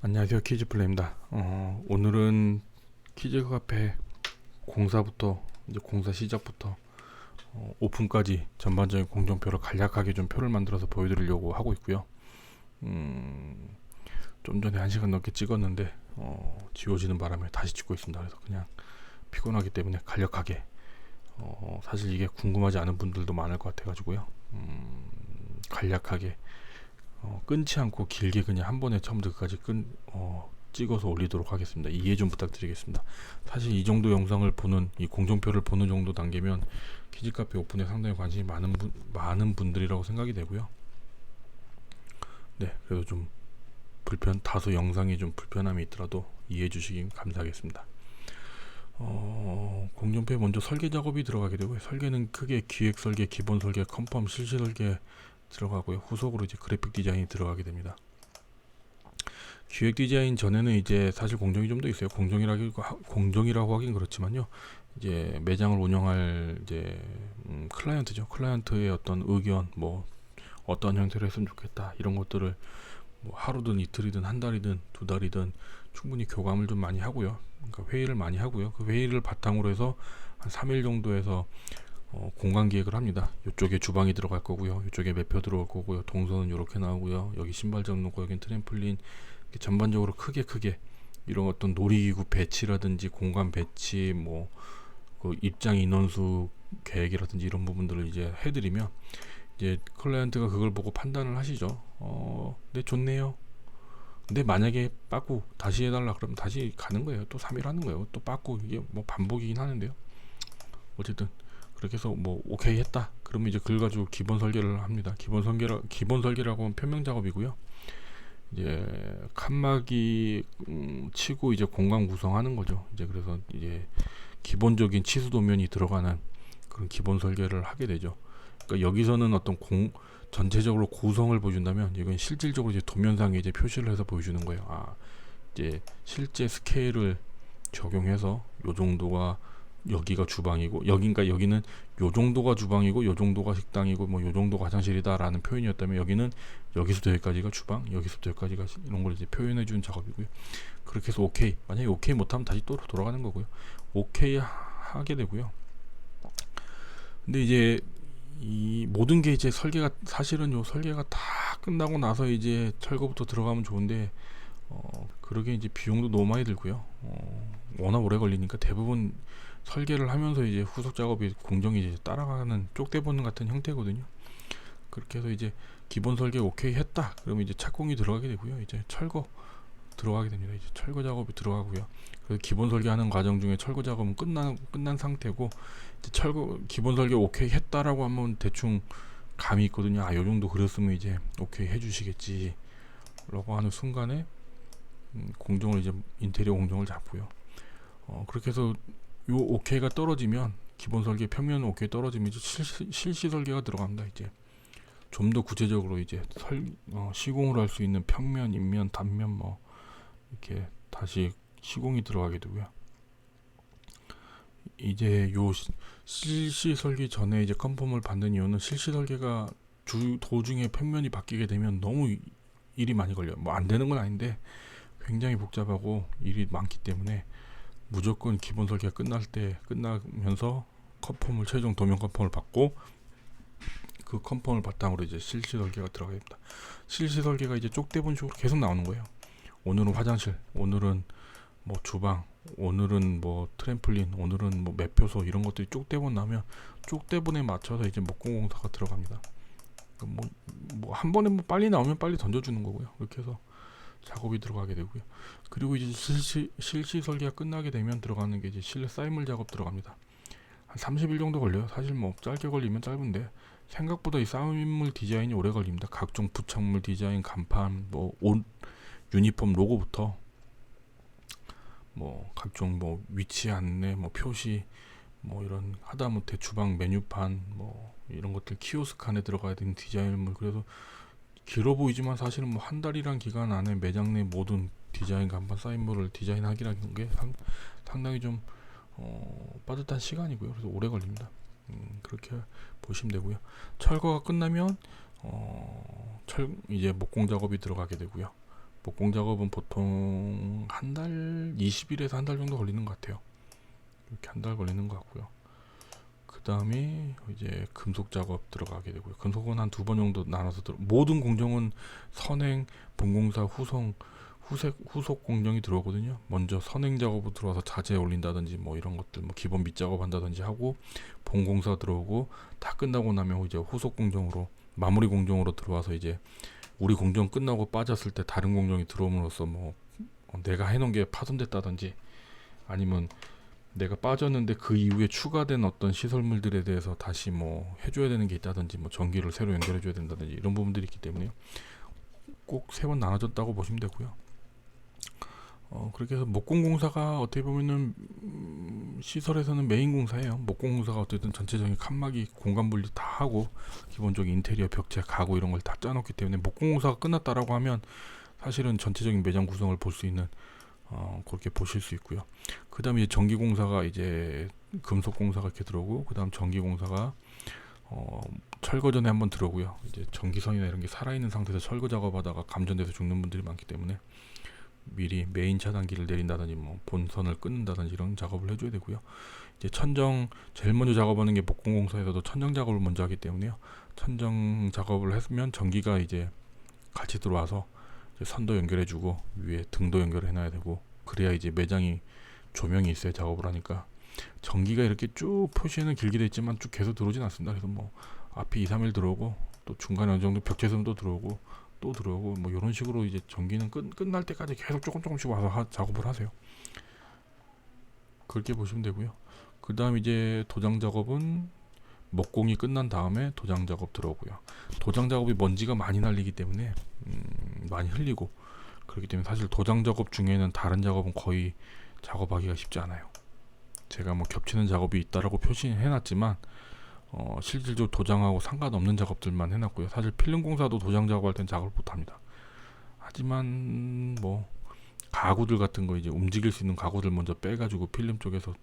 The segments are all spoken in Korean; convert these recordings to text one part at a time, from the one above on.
안녕하세요, 키즈플레이입니다. 오늘은 키즈 카페 공사부터 이제 공사 시작부터 오픈까지 전반적인 공정표를 간략하게 좀 표를 만들어서 보여드리려고 하고 있고요. 좀 전에 1시간 넘게 찍었는데 지워지는 바람에 다시 찍고 있습니다. 그래서 그냥 피곤하기 때문에 간략하게 사실 이게 궁금하지 않은 분들도 많을 것 같아가지고요. 간략하게 끊지 않고 길게 그냥 한 번에 처음부터 끝까지 찍어서 올리도록 하겠습니다. 이해 좀 부탁드리겠습니다. 사실 이 정도 영상을 보는, 이 공정표를 보는 정도 단계면 키즈카페 오픈에 상당히 관심이 많은 분들이라고 생각이 되고요. 네, 그래도 좀 다소 영상이 좀 불편함이 있더라도 이해해 주시기 감사하겠습니다. 공정표에 먼저 설계 작업이 들어가게 되고요. 설계는 크게 기획 설계, 기본 설계, 컨펌, 실시 설계 들어가고요. 후속으로 이제 그래픽 디자인이 들어가게 됩니다. 기획 디자인 전에는 이제 사실 공정이 좀 더 있어요. 공정이라고 하긴 그렇지만요. 이제 매장을 운영할 이제 클라이언트죠. 클라이언트의 어떤 의견, 뭐 어떤 형태로 했으면 좋겠다 이런 것들을 뭐 하루든 이틀이든 한 달이든 두 달이든 충분히 교감을 좀 많이 하고요. 그러니까 회의를 많이 하고요. 그 회의를 바탕으로 해서 한 3일 정도에서 공간 기획을 합니다. 이쪽에 주방이 들어갈 거고요. 이쪽에 매표 들어갈 거고요. 동선은 이렇게 나오고요. 여기 신발장 놓고 여긴 트램플린. 전반적으로 크게 이런 어떤 놀이기구 배치라든지 공간 배치, 뭐 그 입장 인원수 계획이라든지 이런 부분들을 이제 해드리면 이제 클라이언트가 그걸 보고 판단을 하시죠. 네, 좋네요. 근데 만약에 빠꾸 다시 해달라 그러면 다시 가는 거예요. 또 3일 하는 거예요. 또 빠꾸, 이게 뭐 반복이긴 하는데요. 어쨌든 그렇게 해서 뭐 오케이 했다 그러면 이제 그걸 가지고 기본 설계를 합니다. 기본 설계라고 하면 표면 작업이고요. 이제 칸막이 치고 이제 공간 구성하는 거죠. 이제 그래서 이제 기본적인 치수 도면이 들어가는 그런 기본 설계를 하게 되죠. 그러니까 여기서는 어떤 전체적으로 구성을 보여준다면 이건 실질적으로 이제 도면상에 이제 표시를 해서 보여주는 거예요. 이제 실제 스케일을 적용해서 요 정도가 여기가 주방이고 여기는 요 정도가 주방이고 요 정도가 식당이고 뭐 요 정도가 화장실이다라는 표현이었다면 여기는 여기서부터 여기까지가 주방, 여기서부터 여기까지가 이런 걸 이제 표현해 주는 작업이고요. 그렇게 해서 오케이, 만약에 오케이 못하면 다시 또 돌아가는 거고요. 오케이 하게 되고요. 근데 이제 이 모든 게 이제 사실은 요 설계가 다 끝나고 나서 이제 철거부터 들어가면 좋은데 그러게 이제 비용도 너무 많이 들고요. 워낙 오래 걸리니까 대부분 설계를 하면서 이제 후속 작업이 공정이 이제 따라가는 쪽대보는 같은 형태거든요. 그렇게 해서 이제 기본 설계 오케이 했다. 그러면 이제 착공이 들어가게 되고요. 이제 철거 들어가게 됩니다. 이제 철거 작업이 들어가고요. 그래서 기본 설계하는 과정 중에 철거 작업은 끝난 상태고 이제 기본 설계 오케이 했다라고 하면 대충 감이 있거든요. 요 정도 그렸으면 이제 오케이 해주시겠지. 라고 하는 순간에 공정을 이제 인테리어 공정을 잡고요. 그렇게 해서 요 오케이가 떨어지면 기본 설계 평면 오케이 떨어지면 이제 실시 설계가 들어갑니다. 이제 좀 더 구체적으로 이제 시공을 할 수 있는 평면, 인면, 단면 뭐 이렇게 다시 시공이 들어가게 되고요. 이제 요 실시 설계 전에 이제 컨펌을 받는 이유는 실시 설계가 도중에 평면이 바뀌게 되면 너무 일이 많이 걸려요. 뭐 안 되는 건 아닌데 굉장히 복잡하고 일이 많기 때문에 무조건 기본 설계가 끝나면서 최종 도면 컨펌을 받고 그 컨펌을 바탕으로 이제 실시 설계가 들어가야 됩니다. 실시 설계가 이제 쪽대본식으로 계속 나오는 거예요. 오늘은 화장실, 오늘은 뭐 주방, 오늘은 뭐 트램플린, 오늘은 뭐 매표소 이런 것들이 쪽대본 나면 쪽대본에 맞춰서 이제 목공공사가 들어갑니다. 뭐 한 번에 뭐 빨리 나오면 빨리 던져주는 거고요. 이렇게 해서 작업이 들어가게 되고요. 그리고 이제 실시 설계가 끝나게 되면 들어가는 게 이제 실내 쌓임물 작업 들어갑니다. 한 30일 정도 걸려요. 사실 뭐 짧게 걸리면 짧은데 생각보다 이 쌓임물 디자인이 오래 걸립니다. 각종 부착물 디자인, 간판, 뭐 옷, 유니폼 로고부터 뭐 각종 뭐 위치 안내, 뭐 표시, 뭐 이런 하다못해 주방 메뉴판, 뭐 이런 것들 키오스크 안에 들어가야 되는 디자인물. 그래서 길어 보이지만 사실은 뭐 한 달이란 기간 안에 매장 내 모든 디자인 간판 사인물을 디자인하기라는 게 상당히 좀 빠듯한 시간이고요. 그래서 오래 걸립니다. 그렇게 보시면 되고요. 철거가 끝나면 이제 목공 작업이 들어가게 되고요. 목공 작업은 보통 한 달, 20일에서 한 달 정도 걸리는 것 같아요. 이렇게 한 달 걸리는 것 같고요. 그 다음에 이제 금속 작업 들어가게 되고요. 금속은 한 두 번 정도 나눠서 모든 공정은 선행, 본공사, 후속 공정이 들어오거든요. 먼저 선행 작업으로 들어와서 자재 올린다든지 뭐 이런 것들, 뭐 기본 밑작업 한다든지 하고, 본공사 들어오고, 다 끝나고 나면 이제 후속 공정으로, 마무리 공정으로 들어와서 이제 우리 공정 끝나고 빠졌을 때 다른 공정이 들어옴으로써 뭐 내가 해놓은 게 파손됐다든지, 아니면 내가 빠졌는데 그 이후에 추가된 어떤 시설물들에 대해서 다시 뭐 해줘야 되는 게 있다든지, 뭐 전기를 새로 연결해줘야 된다든지, 이런 부분들이 있기 때문에 꼭 세 번 나눠졌다고 보시면 되고요. 그렇게 해서 목공공사가 어떻게 보면은 시설에서는 메인 공사예요. 목공공사가 어쨌든 전체적인 칸막이 공간 분리 다 하고, 기본적인 인테리어 벽체 가구 이런 걸 다 짜놓기 때문에, 목공공사가 끝났다라고 하면 사실은 전체적인 매장 구성을 볼 수 있는, 그렇게 보실 수 있고요. 그 다음에 전기공사가 이제 금속공사가 이렇게 들어오고, 그 다음 전기공사가 철거 전에 한번 들어오고요. 이제 전기선이나 이런 게 살아있는 상태에서 철거 작업하다가 감전돼서 죽는 분들이 많기 때문에 미리 메인 차단기를 내린다든지 뭐 본선을 끊는다든지 이런 작업을 해줘야 되고요. 이제 천정 제일 먼저 작업하는 게 목공공사에서도 천정 작업을 먼저 하기 때문에요. 천정 작업을 했으면 전기가 이제 같이 들어와서 이제 선도 연결해주고 위에 등도 연결해놔야 되고, 그래야 이제 매장이 조명이 있어야 작업을 하니까. 전기가 이렇게 쭉 표시에는 길게 돼 있지만 쭉 계속 들어오진 않습니다. 그래서 뭐 앞이 2, 3일 들어오고, 또 중간에 어느 정도 벽체선 또 들어오고 또 들어오고, 뭐 이런 식으로 이제 전기는 끝날 때까지 계속 조금씩 와서 작업을 하세요. 그렇게 보시면 되고요. 그 다음 이제 도장 작업은 목공이 끝난 다음에 도장 작업 들어오고요. 도장 작업이 먼지가 많이 날리기 때문에 많이 흘리고, 그렇기 때문에 사실 도장 작업 중에는 다른 작업은 거의 작업하기가 쉽지 않아요. 제가 뭐 겹치는 작업이 있다라고 표시해놨지만 실질적으로 도장하고 상관없는 작업들만 해놨고요. 사실 필름 공사도 도장 작업할 땐 작업을 못합니다. 하지만 뭐 가구들 같은 거, 이제 움직일 수 있는 가구들 먼저 빼가지고 필름 쪽에서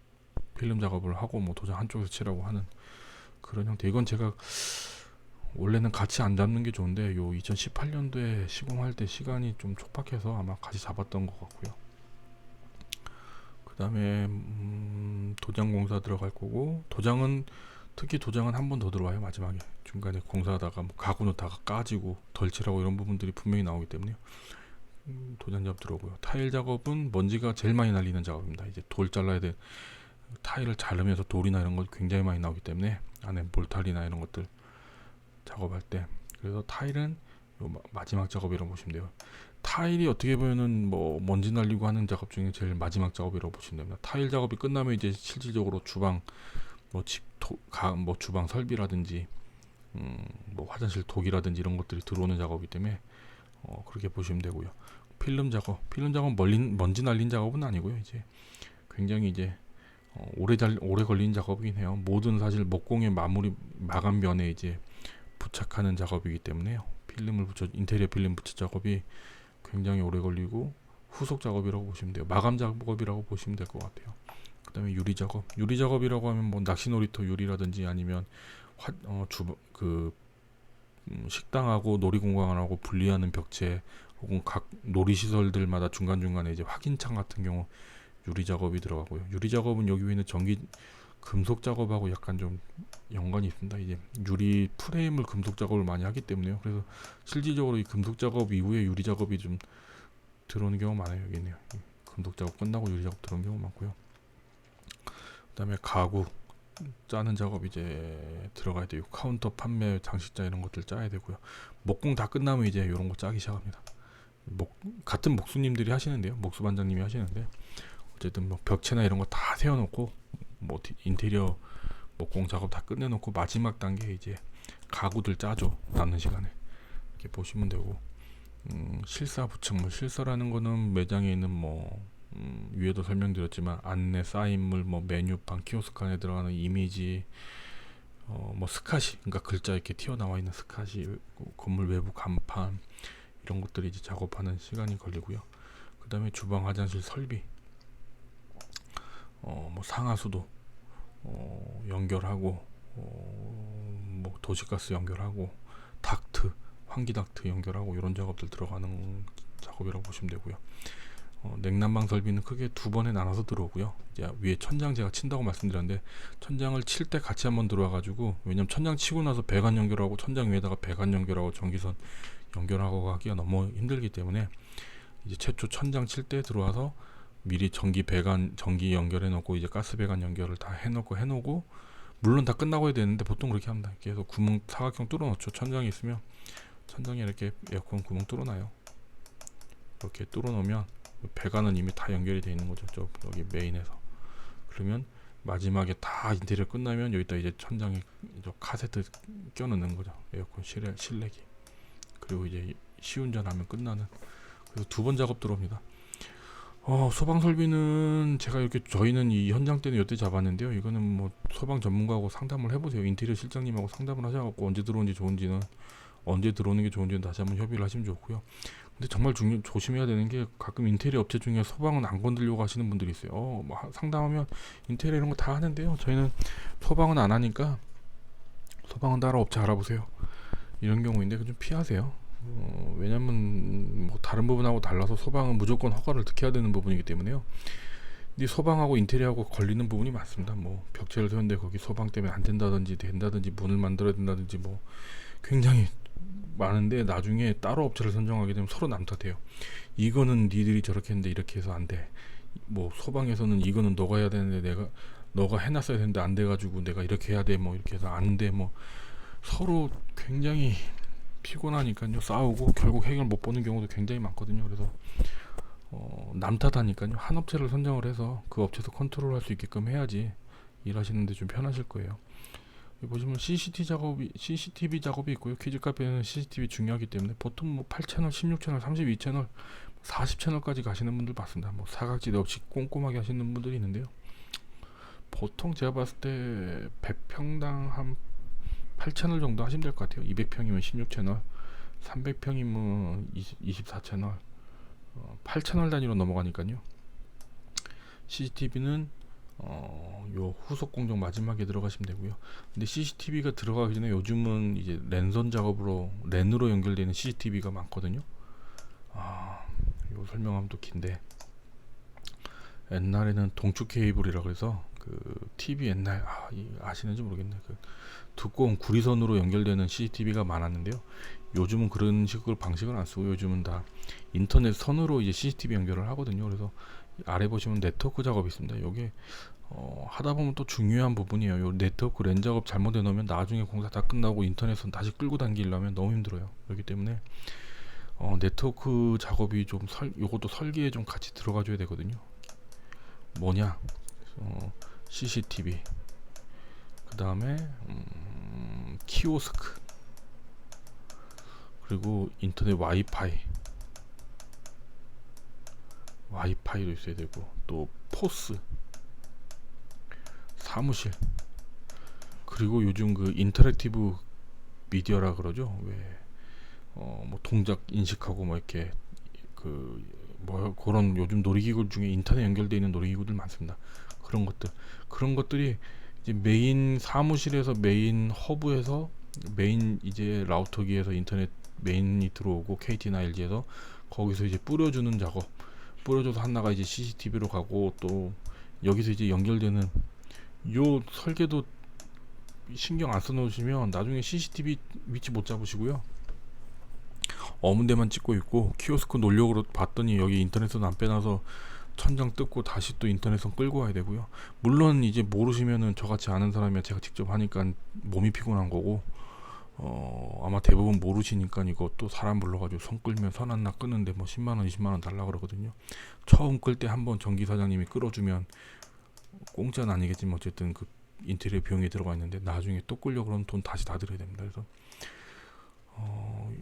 필름 작업을 하고, 뭐 도장 한쪽에서 칠하고 하는 그런 형태. 이건 제가 원래는 같이 안 잡는 게 좋은데, 요 2018년도에 시공할 때 시간이 좀 촉박해서 아마 같이 잡았던 것 같고요. 그 다음에 도장 공사 들어갈 거고, 특히 도장은 한 번 더 들어와요. 마지막에 중간에 공사하다가 뭐 가구 놓다가 까지고 덜칠하고 이런 부분들이 분명히 나오기 때문에 도장 작업 들어오고요. 타일 작업은 먼지가 제일 많이 날리는 작업입니다. 이제 돌 잘라야 돼. 타일을 자르면서 돌이나 이런 것 굉장히 많이 나오기 때문에, 안에 몰탈이나 이런 것들 작업할 때. 그래서 타일은 요 마지막 작업이라고 보시면 돼요. 타일이 어떻게 보면은 뭐 먼지 날리고 하는 작업 중에 제일 마지막 작업이라고 보시면 됩니다. 타일 작업이 끝나면 이제 실질적으로 주방 뭐 주방 설비라든지 뭐 화장실 독이라든지 이런 것들이 들어오는 작업이기 때문에 그렇게 보시면 되고요. 필름은 먼지 날린 작업은 아니고요. 이제 굉장히 이제 오래 걸리는 작업이긴 해요. 모든 사실 목공의 마감면에 이제 부착하는 작업이기 때문에요. 인테리어 필름 붙여 작업이 굉장히 오래 걸리고 후속 작업이라고 보시면 돼요. 마감 작업이라고 보시면 될 것 같아요. 그 다음에 유리 작업이라고 하면 뭐 낚시 놀이터 유리라든지, 아니면 식당하고 놀이공간하고 분리하는 벽체, 혹은 각 놀이시설들마다 중간중간에 이제 확인창 같은 경우 유리 작업이 들어가고요. 유리 작업은 여기 있는 금속 작업하고 약간 좀 연관이 있습니다. 이제 유리 프레임을 금속 작업을 많이 하기 때문에요. 그래서 실질적으로 이 금속 작업 이후에 유리 작업이 좀 들어오는 경우가 많아요. 여기네요. 금속 작업 끝나고 유리 작업 들어오는 경우가 많고요. 그 다음에 가구 짜는 작업 이제 들어가야 되고, 카운터 판매 장식자 이런 것들 짜야 되고요. 목공 다 끝나면 이제 이런 거 짜기 시작합니다. 같은 목수님들이 하시는데요. 목수 반장님이 하시는데, 어쨌든 뭐 벽체나 이런 거 다 세워놓고, 뭐 인테리어 목공 작업 다 끝내놓고 마지막 단계 이제 가구들 짜죠. 남는 시간에. 이렇게 보시면 되고, 실사 부착물, 실사라는 거는 매장에 있는 뭐 위에도 설명드렸지만 안내 사인물, 뭐 메뉴판, 키오스크 안에 들어가는 이미지, 뭐 스카시, 그러니까 글자 이렇게 튀어나와 있는 스카시, 건물 외부 간판, 이런 것들이 이제 작업하는 시간이 걸리고요. 그 다음에 주방 화장실 설비, 뭐 상하수도 연결하고, 뭐 도시가스 연결하고, 닥트, 환기 닥트 연결하고, 이런 작업들 들어가는 작업이라고 보시면 되고요. 냉난방 설비는 크게 두 번에 나눠서 들어오고요. 이제 위에 천장 제가 친다고 말씀드렸는데 천장을 칠 때 같이 한번 들어와 가지고, 왜냐면 천장 치고 나서 배관 연결하고 천장 위에다가 배관 연결하고 전기선 연결하고 하기가 너무 힘들기 때문에 이제 최초 천장 칠 때 들어와서 미리 전기 연결해 놓고 이제 가스 배관 연결을 다 해놓고 물론 다 끝나고 해야 되는데 보통 그렇게 합니다. 그래서 구멍 사각형 뚫어 놓죠. 천장이 있으면 천장에 이렇게 에어컨 구멍 뚫어 놔요. 이렇게 뚫어 놓으면 배관은 이미 다 연결이 되어 있는 거죠. 여기 메인에서. 그러면 마지막에 다 인테리어 끝나면 여기다 이제 천장에 카세트 껴 넣는 거죠. 에어컨 실내기. 그리고 이제 시운전하면 끝나는. 그래서 두 번 작업 들어옵니다. 소방 설비는 제가 이렇게, 저희는 이 현장 때는 이때 잡았는데요. 이거는 뭐 소방 전문가하고 상담을 해보세요. 인테리어 실장님하고 상담을 하셔갖고 언제 들어오는 게 좋은지는 다시 한번 협의를 하시면 좋고요. 근데 정말 조심해야 되는 게, 가끔 인테리어 업체 중에 소방은 안 건들려고 하시는 분들이 있어요. 뭐 상담하면 인테리어 이런 거 다 하는데요. 저희는 소방은 안 하니까 소방은 따로 업체 알아보세요. 이런 경우인데 좀 피하세요. 왜냐면 뭐 다른 부분하고 달라서 소방은 무조건 허가를 득해야 되는 부분이기 때문에요. 근데 소방하고 인테리어하고 걸리는 부분이 많습니다. 뭐 벽체를 세웠는데 거기 소방 때문에 안 된다든지 문을 만들어야 된다든지 뭐 굉장히 많은데, 나중에 따로 업체를 선정하게 되면 서로 남탓해요. 이거는 니들이 저렇게 했는데 이렇게 해서 안 돼. 뭐 소방에서는 이거는 너가 해야 되는데 너가 해놨어야 되는데 안 돼가지고 내가 이렇게 해야 돼. 뭐 이렇게 해서 안 돼. 뭐 서로 굉장히 피곤하니까요. 싸우고 결국 해결 못 보는 경우도 굉장히 많거든요. 그래서 남탓하니까요. 한 업체를 선정을 해서 그 업체에서 컨트롤할 수 있게끔 해야지 일하시는데 좀 편하실 거예요. 여기 보시면 CCTV 작업이 있고요. 퀴즈 카페는 CCTV 중요하기 때문에 보통 뭐 8채널, 16채널, 32채널, 40채널까지 가시는 분들 봤습니다. 뭐 사각지대 없이 꼼꼼하게 하시는 분들이 있는데요. 보통 제가 봤을 때 100평당 한 8채널 정도 하시면 될 것 같아요. 200평이면 16채널, 300평이면 24채널, 8채널 단위로 넘어가니까요. CCTV는 요 후속 공정 마지막에 들어가시면 되고요. 근데 CCTV가 들어가기 전에 요즘은 이제 랜으로 연결되는 CCTV가 많거든요. 요 설명하면 또 긴데, 옛날에는 동축 케이블이라 그래서 그 TV 옛날 아시는지 모르겠네. 그 두꺼운 구리선으로 연결되는 CCTV가 많았는데요. 요즘은 그런 방식을 안 쓰고 요즘은 다 인터넷 선으로 이제 CCTV 연결을 하거든요. 그래서 아래 보시면 네트워크 작업이 있습니다. 요게 하다 보면 또 중요한 부분이에요. 요 네트워크 랜 작업 잘못해 놓으면 나중에 공사 다 끝나고 인터넷선 다시 끌고 당기려면 너무 힘들어요. 그렇기 때문에 네트워크 작업이 좀 요것도 설계에 좀 같이 들어가 줘야 되거든요. 뭐냐? CCTV, 그 다음에 키오스크, 그리고 인터넷 와이파이도 있어야 되고, 또 포스, 사무실, 그리고 요즘 그 인터랙티브 미디어라 그러죠. 왜 뭐 동작 인식하고 뭐 이렇게 그런 요즘 놀이기구 중에 인터넷 연결되어 있는 놀이기구들 많습니다. 그런 것들이 이제 메인 사무실에서, 메인 허브에서, 메인 이제 라우터기에서 인터넷 메인이 들어오고, KT나 LG에서 거기서 이제 뿌려줘서 하나가 이제 CCTV로 가고, 또 여기서 이제 연결되는 요 설계도 신경 안 써놓으시면 나중에 CCTV 위치 못 잡으시고요. 어문 데만 찍고 있고, 키오스크 놓으려고 봤더니 여기 인터넷선 안 빼놔서 천장 뜯고 다시 또 인터넷선 끌고 와야 되고요. 물론 이제 모르시면은 저같이 아는 사람이 제가 직접 하니까 몸이 피곤한 거고, 아마 대부분 모르시니까 이거 또 사람 불러가지고 선 끌면 선 하나 끄는데 뭐 10만원 20만원 달라 그러거든요. 처음 끌 때 한번 전기 사장님이 끌어주면 공짜는 아니겠지만 어쨌든 그 인테리어 비용이 들어가 있는데, 나중에 또 끌려 그러면 돈 다시 다 들어야 됩니다. 그래서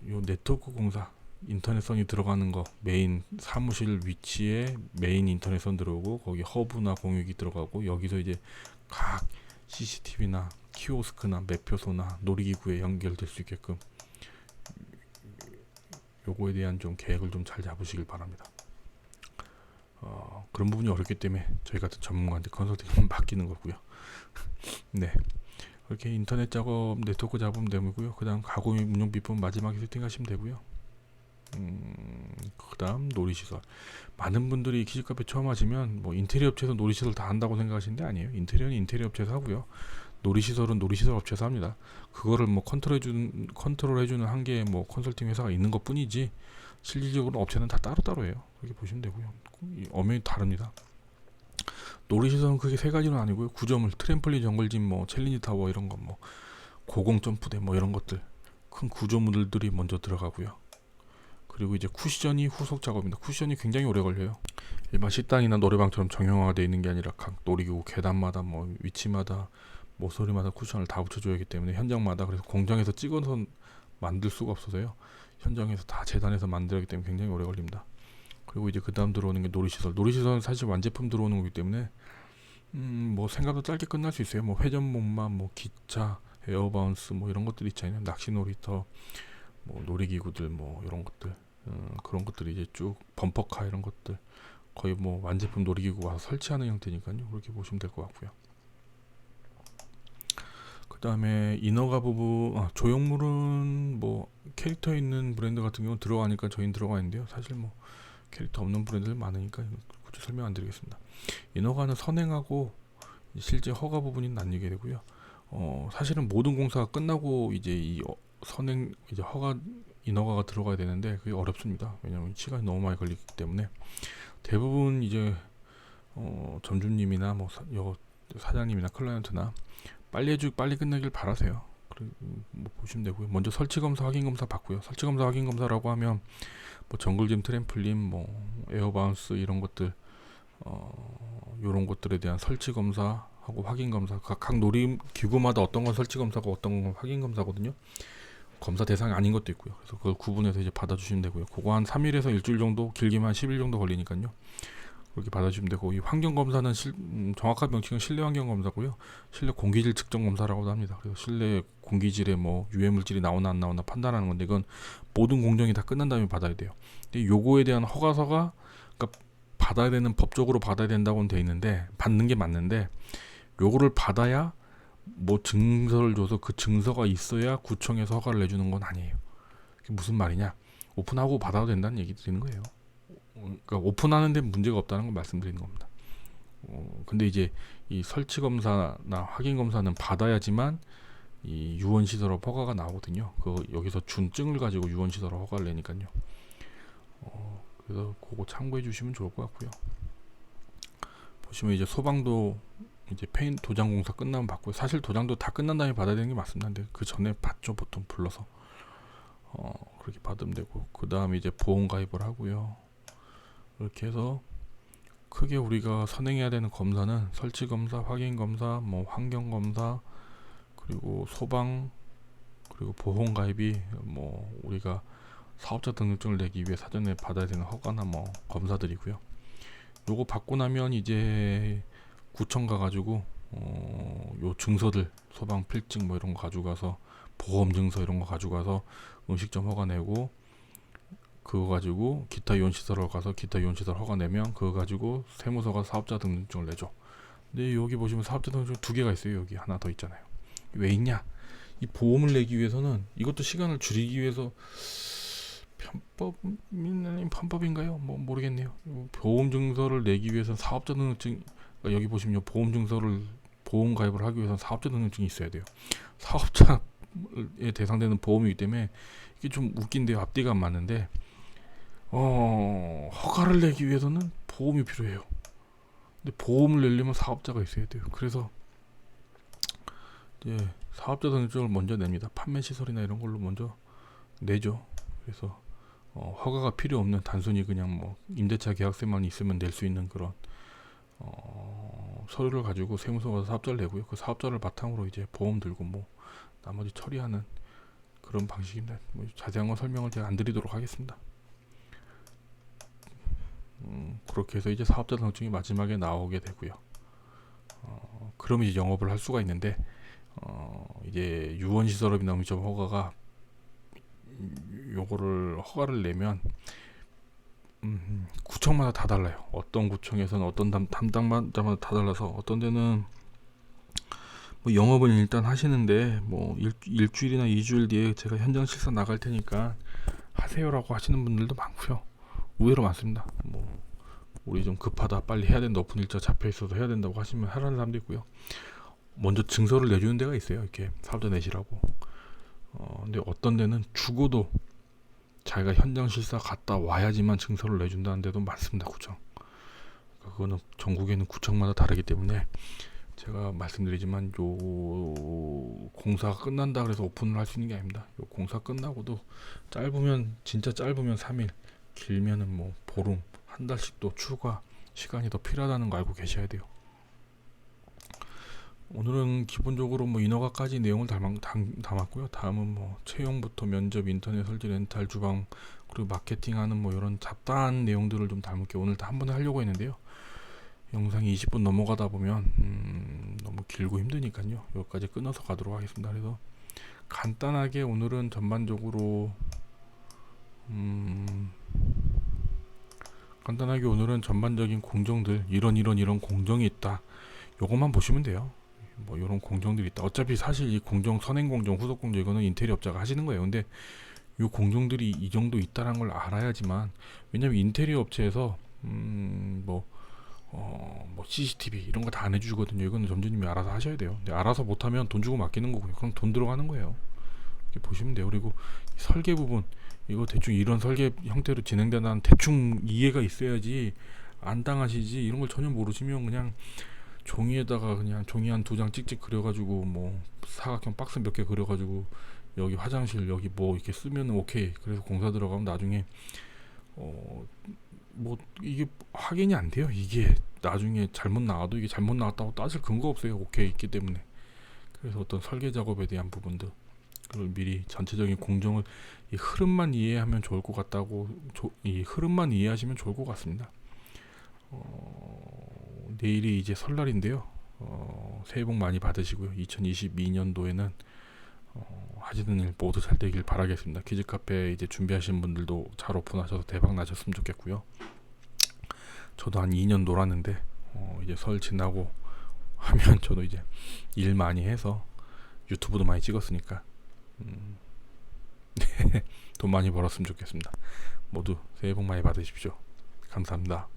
요 네트워크 공사, 인터넷선이 들어가는 거, 메인 사무실 위치에 메인 인터넷선 들어오고, 거기 허브나 공유기 들어가고, 여기서 이제 각 CCTV나 키오스크나 매표소나 놀이기구에 연결될 수 있게끔, 요거에 대한 좀 계획을 좀 잘 잡으시길 바랍니다. 그런 부분이 어렵기 때문에 저희 같은 전문가한테 컨설팅을 맡기는 거고요. 네, 그렇게 인터넷 작업, 네트워크 작업 되고요. 그 다음 가공 운영 비법 마지막에 세팅하시면 되고요. 그다음 놀이시설. 많은 분들이 키즈카페 처음 하시면 뭐 인테리어 업체에서 놀이시설 다 한다고 생각하시는데 아니에요. 인테리어는 인테리어 업체에서 하고요. 놀이시설은 놀이시설 업체에서 합니다. 그거를 뭐 컨트롤해주는 한 개의 뭐 컨설팅 회사가 있는 것 뿐이지 실질적으로 업체는 다 따로따로 해요. 그렇게 보시면 되고요. 엄연히 다릅니다. 놀이시설은 크게 세 가지는 아니고요. 구조물, 트램폴린, 정글짐, 뭐 챌린지 타워 이런 거, 뭐 고공 점프대 뭐 이런 것들 큰 구조물들이 먼저 들어가고요. 그리고 이제 쿠션이 후속 작업입니다. 쿠션이 굉장히 오래 걸려요. 일반 식당이나 노래방처럼 정형화가 되어 있는 게 아니라 각 놀이기구 계단마다 뭐 위치마다 모서리마다 쿠션을 다 붙여줘야 하기 때문에 현장마다 그래서 공장에서 찍어서 만들 수가 없어서요. 현장에서 다 재단해서 만들기 때문에 굉장히 오래 걸립니다. 그리고 이제 그 다음 들어오는 게 놀이시설. 놀이시설은 사실 완제품 들어오는 거기 때문에 뭐 생각보다 짧게 끝날 수 있어요. 뭐 회전목마, 뭐 기차, 에어바운스 뭐 이런 것들이 있잖아요. 낚시 놀이터, 뭐 놀이기구들 뭐 이런 것들 그런 것들이 이제 쭉 범퍼카 이런 것들 거의 뭐 완제품 놀이기구 와서 설치하는 형태니까요. 그렇게 보시면 될 것 같고요. 그 다음에 이너가 부분 조형물은 뭐 캐릭터 있는 브랜드 같은 경우는 들어가니까 저희는 들어가 있는데요. 사실 뭐 캐릭터 없는 브랜드들 많으니까 굳이 설명 안 드리겠습니다. 이너가는 선행하고 실제 허가 부분이 나뉘게 되고요. 사실은 모든 공사가 끝나고 이제 이 선행 이제 허가 인허가가 들어가야 되는데 그게 어렵습니다. 왜냐하면 시간이 너무 많이 걸리기 때문에 대부분 이제 점주님이나 뭐 사장님이나 클라이언트나 빨리 끝내길 바라세요. 뭐 보시면 되고요. 먼저 설치 검사, 확인 검사 받고요. 설치 검사, 확인 검사라고 하면 뭐 정글짐, 트램플린, 뭐 에어바운스 이런 것들 요런 것들에 대한 설치 검사하고 확인 검사 각 놀이 기구마다 어떤 건 설치 검사고 어떤 건 확인 검사거든요. 검사 대상이 아닌 것도 있고요. 그래서 그걸 구분해서 이제 받아주시면 되고요. 그거 한 3일에서 일주일 정도, 길게만 10일 정도 걸리니까요. 그렇게 받아주시면 되고, 이 환경 검사는 정확한 명칭은 실내 환경 검사고요. 실내 공기질 측정 검사라고도 합니다. 그래서 실내 공기질에 뭐 유해 물질이 나오나 안 나오나 판단하는 건데 이건 모든 공정이 다 끝난 다음에 받아야 돼요. 근데 요거에 대한 허가서가 그러니까 받아야 되는 법적으로 받아야 된다고는 돼 있는데 받는 게 맞는데 요거를 받아야 뭐 증서를 줘서 그 증서가 있어야 구청에서 허가를 내주는 건 아니에요. 그게 무슨 말이냐? 오픈하고 받아도 된다는 얘기 드리는 거예요. 그러니까 오픈하는데 문제가 없다는 걸 말씀드리는 겁니다. 근데 이제 이 설치 검사나 확인 검사는 받아야지만 이 유원시설업 허가가 나오거든요. 여기서 준 증을 가지고 유원시설업 허가를 내니까요. 그래서 그거 참고해 주시면 좋을 것 같고요. 보시면 이제 소방도 이제 페인 도장 공사 끝나면 받고요. 사실 도장도 다 끝난 다음에 받아야 되는 게 맞습니다. 근데 그 전에 받죠. 보통 불러서 그렇게 받으면 되고 그 다음에 이제 보험 가입을 하고요. 이렇게 해서 크게 우리가 선행해야 되는 검사는 설치 검사, 확인 검사, 뭐 환경 검사, 그리고 소방, 그리고 보험 가입이 뭐 우리가 사업자 등록증을 내기 위해 사전에 받아야 되는 허가나 뭐 검사들이고요. 요거 받고 나면 이제 구청 가가지고 요 증서들 소방 필증 뭐 이런 거 가져가서 보험 증서 이런 거 가져가서 음식점 허가 내고 그거 가지고 기타 이용시설로 가서 기타 이용시설 허가 내면 그거 가지고 세무서가 사업자 등록증을 내죠. 근데 여기 보시면 사업자 등록증 두 개가 있어요. 여기 하나 더 있잖아요. 왜 있냐? 이 보험을 내기 위해서는 이것도 시간을 줄이기 위해서 편법인가요? 뭐 모르겠네요. 보험 증서를 내기 위해서는 사업자 등록증 그러니까 여기 보시면 보험 증서를 보험 가입을 하기 위해서는 사업자 등록증이 있어야 돼요. 사업자에 대상되는 보험이기 때문에 이게 좀 웃긴데요. 앞뒤가 안 맞는데 허가를 내기 위해서는 보험이 필요해요. 근데 보험을 내려면 사업자가 있어야 돼요. 그래서 이제 사업자 등록증을 먼저 냅니다. 판매 시설이나 이런 걸로 먼저 내죠. 그래서 허가가 필요 없는 단순히 그냥 뭐 임대차 계약서만 있으면 낼 수 있는 그런 서류를 가지고 세무서가 사업자를 내고요. 그 사업자를 바탕으로 이제 보험 들고 뭐 나머지 처리하는 그런 방식입니다. 뭐 자세한 건 설명을 제가 안 드리도록 하겠습니다. 그렇게 해서 이제 사업자 등록증이 마지막에 나오게 되고요. 그러면 이제 영업을 할 수가 있는데 이제 유원시설업이나 음식점 허가가 요거를 허가를 내면 구청마다 다 달라요. 어떤 구청에서는 어떤 담당자마다 다 달라서 어떤 데는 뭐 영업은 일단 하시는데 뭐 일주일이나 2주일 뒤에 제가 현장 실사 나갈 테니까 하세요라고 하시는 분들도 많고요. 의외로 많습니다. 뭐 우리 좀 급하다, 빨리 해야 된다, 오픈 일자 잡혀 있어서 해야 된다고 하시면 하라는 사람도 있고요. 먼저 증서를 내주는 데가 있어요. 이렇게 사업자 내시라고. 근데 어떤 데는 죽어도 자기가 현장 실사 갔다 와야지만 증서를 내준다는 데도 많습니다. 구청. 그거는 전국에는 구청마다 다르기 때문에 제가 말씀드리지만 요 공사가 끝난다 그래서 오픈을 할 수 있는 게 아닙니다. 요 공사 끝나고도 짧으면 진짜 짧으면 3일, 길면은 뭐 보름, 한 달씩 또 추가 시간이 더 필요하다는 거 알고 계셔야 돼요. 오늘은 기본적으로 뭐 인허가까지 내용을 담았고요. 다음은 뭐 채용부터 면접, 인터넷 설치, 렌탈, 주방 그리고 마케팅하는 뭐 이런 잡다한 내용들을 좀 담을게요. 오늘 다 한 번에 하려고 했는데요. 영상이 20분 넘어가다 보면 너무 길고 힘드니까요. 여기까지 끊어서 가도록 하겠습니다. 그래서 간단하게 오늘은 전반적으로 전반적인 공정들 이런 공정이 있다. 요것만 보시면 돼요. 뭐 이런 공정들이 있다. 어차피 사실 이 공정, 선행 공정, 후속 공정 이거는 인테리어 업자가 하시는 거예요. 근데 이 공정들이 이 정도 있다는 걸 알아야지만, 왜냐면 인테리어 업체에서 뭐 CCTV 이런 거 다 안 해주거든요. 이거는 점주님이 알아서 하셔야 돼요. 근데 알아서 못하면 돈 주고 맡기는 거고요. 그럼 돈 들어가는 거예요. 이렇게 보시면 돼요. 그리고 설계 부분 이거 대충 이런 설계 형태로 진행된다는 대충 이해가 있어야지 안 당하시지. 이런 걸 전혀 모르시면 그냥 종이에다가 그냥 종이 한 2장 찍찍 그려가지고 뭐 사각형 박스 몇 개 그려가지고 여기 화장실 여기 뭐 이렇게 쓰면 오케이. 그래서 공사 들어가면 나중에 뭐 이게 확인이 안 돼요. 이게 나중에 잘못 나와도 이게 잘못 나왔다고 따질 근거 없어요. 오케이 있기 때문에. 그래서 어떤 설계 작업에 대한 부분들 그걸 미리 전체적인 공정을 이 흐름만 이해하면 좋을 것 같다고 이 흐름만 이해하시면 좋을 것 같습니다. 내일이 이제 설날인데요. 새해 복 많이 받으시고요. 2022년도에는 하시는 일 모두 잘 되길 바라겠습니다. 키즈카페 이제 준비하시는 분들도 잘 오픈하셔서 대박 나셨으면 좋겠고요. 저도 한 2년 놀았는데 이제 설 지나고 하면 저도 이제 일 많이 해서 유튜브도 많이 찍었으니까 돈 많이 벌었으면 좋겠습니다. 모두 새해 복 많이 받으십시오. 감사합니다.